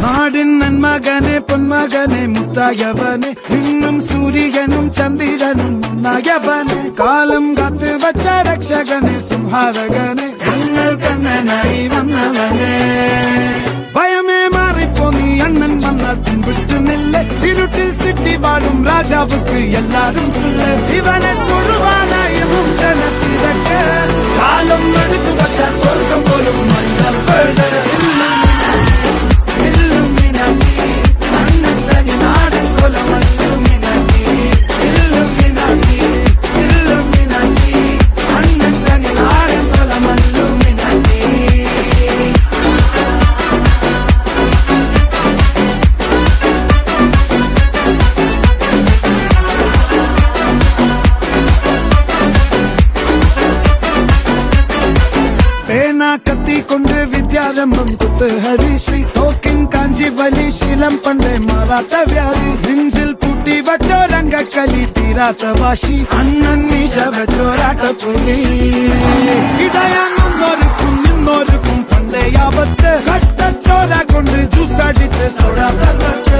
നാടിൻ നന്മകനെ പൊന്മകനെ മുത്തായവനെ ഇന്നും സൂര്യനും ചന്ദ്രനും ഒന്നായവനെ കാലം കാത്ത് വച്ച രക്ഷകനെ സംഹാരകനെ ഞങ്ങൾ കണ്ണനായി വന്നവനെ ഭയമേ മാറിപ്പോ നീ അണ്ണൻ വന്നാൽ പിൻവിട്ടു നില്ല ഇരുട്ടിൽ സിട്ടി വാഴും രാജാവുക്ക് എല്ലാരും സുല്ല ഇവനെ തൊഴുവാനായും ജനത്തിരക്ക് കാലം എടുത്തു വച്ചാൽ സ്വർഗം പോലും മണ്ണ കത്തിക്കൊണ്ട് വിദ്യാരംഭം കുത്ത് ഹരിശ്രീ തോക്കിൻ കാഞ്ചി വലി ശീലം പണ്ടേ മാറാത്ത വ്യാധി നെഞ്ചിൽ പൂട്ടി വച്ചോരംഗക്കലി തീരാത്ത വാശി അണ്ണൻ മീശ വെച്ചോരാട്ട പുലി ഇടയാങ്ങുന്നോർക്കും നിന്നോർക്കും പണ്ടേ ആപത്ത് കട്ടച്ചോര കൊണ്ട് ജ്യൂസ് അടിച്ച് സോഡ സർവത്ത്